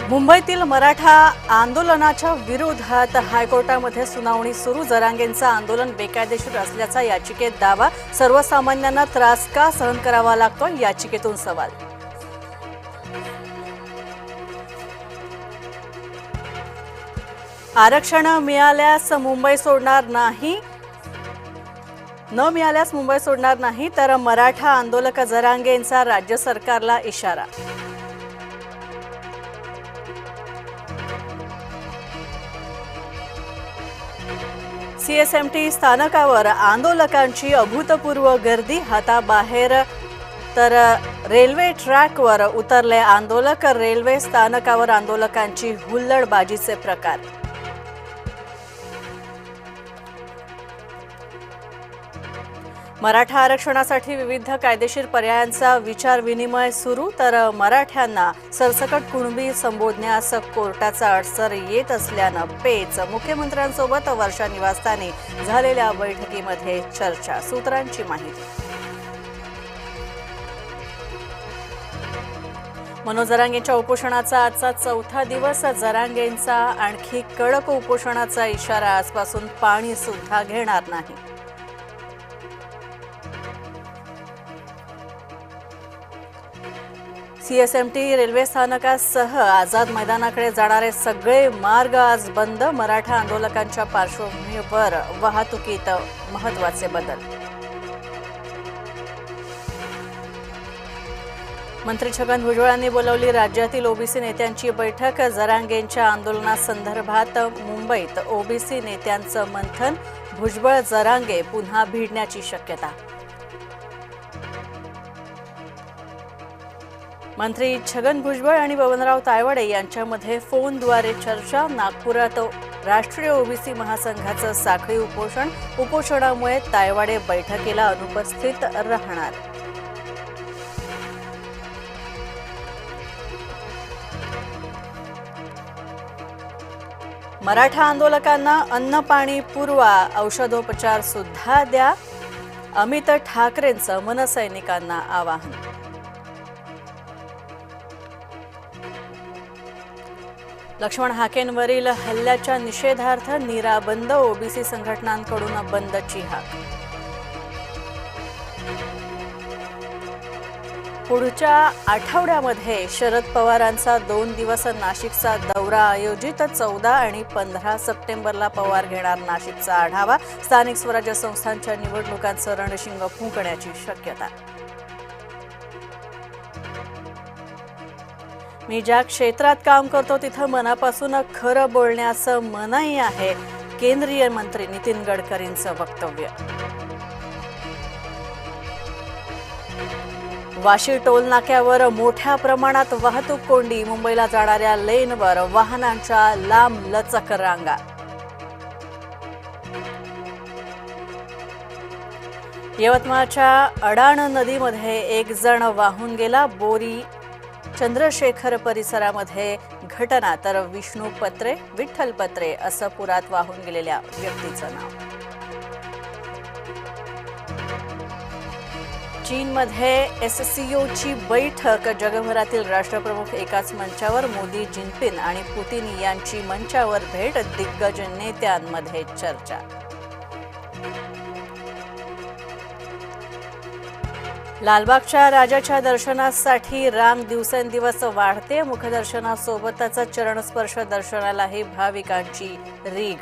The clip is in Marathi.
मुंबईतील मराठा आंदोलनाच्या विरोधात हायकोर्टामध्ये सुनावणी सुरू। जरांगेंचं आंदोलन बेकायदेशीर असल्याचा याचिकेत दावा। सर्वसामान्यांना त्रास का सहन करावा लागतो, याचिकेतून सवाल। आरक्षण मिळाल्यास मुंबई सोडणार नाही, न मिळाल्यास मुंबई सोडणार नाही, तर मराठा आंदोलक जरांगेंचा राज्य सरकारला इशारा। सीएसएमटी स्थानकावर आंदोलकांची अभूतपूर्व गर्दी, हाताबाहेर तर रेल्वे ट्रॅकवर उतरले आंदोलक। रेल्वे स्थानकावर आंदोलकांची हुल्लडबाजीचे प्रकार। मराठा आरक्षणासाठी विविध कायदेशीर पर्यायांचा विचार विनिमय सुरू, तर मराठ्यांना सरसकट कुणबी संबोधण्यास कोर्टाचा अडसर येत असल्यानं पेच। मुख्यमंत्र्यांसोबत वर्षा निवासस्थानी झालेल्या बैठकीमध्ये चर्चा, सूत्रांची माहिती। मनोज जरांगेंच्या उपोषणाचा आजचा चौथा दिवस। जरांगेंचा आणखी कडक उपोषणाचा इशारा, आजपासून पाणी सुद्धा घेणार नाही। सीएसएमटी रेल्वे स्थानकासह आझाद मैदानाकडे जाणारे सगळे मार्ग आज बंद। मराठा आंदोलकांच्या पार्श्वभूमीवर वाहतुकीत महत्त्वाचे बदल। मंत्री छगन भुजबळांनी बोलावली राज्यातील ओबीसी नेत्यांची बैठक। जरांगेंच्या आंदोलनासंदर्भात मुंबईत ओबीसी नेत्यांचं मंथन। भुजबळ जरांगे पुन्हा भिडण्याची शक्यता। मंत्री छगन भुजबळ आणि बबनराव तायवाडे यांच्यामध्ये फोनद्वारे चर्चा। नागपुरात राष्ट्रीय ओबीसी महासंघाचं साखळी उपोषण। उपोषणामुळे तायवाडे बैठकीला अनुपस्थित राहणार। मराठा आंदोलकांना अन्न पाणी पुरवा, औषधोपचार सुद्धा द्या। अमित ठाकरेंचं मनसैनिकांना आवाहन। लक्ष्मण हाकेंवरील हल्ल्याच्या निषेधार्थ नीरा बंद। ओबीसी संघटनांकडून बंदची हाक। पुढच्या आठवड्यामध्ये शरद पवारांचा 2 दिवस नाशिकचा दौरा आयोजित। 14 आणि 15 सप्टेंबरला पवार घेणार नाशिकचा आढावा। स्थानिक स्वराज्य संस्थांच्या निवडणुकांचं रणशिंग फुंकण्याची शक्यता। मी ज्या क्षेत्रात काम करतो तिथं मनापासून खरं बोलण्यास मनाई आहे, केंद्रीय मंत्री नितीन गडकरींचं वक्तव्य। वाशी टोल नाक्यावर मोठ्या प्रमाणात वाहतूक कोंडी। मुंबईला जाणाऱ्या लेनवर वाहनांच्या लांब लचक रांगा। यवतमाळच्या अडाण नदीमध्ये एक जण वाहून गेला। बोरी चंद्रशेखर परिसरामध्ये घटना, तर विष्णू पत्रे, विठ्ठल पत्रे असं पुरात वाहून गेलेल्या व्यक्तीचं नाव। चीनमध्ये एससीओची बैठक। जगभरातील राष्ट्रप्रमुख एकाच मंचावर। मोदी, जिनपिंग आणि पुतिन यांची मंचावर भेट। दिग्गज नेत्यांमध्ये चर्चा। लालबागच्या राजाच्या दर्शनासाठी रांग दिवसेंदिवस वाढते। मुखदर्शनासोबतच चरणस्पर्श दर्शनालाही भाविकांची रीघ।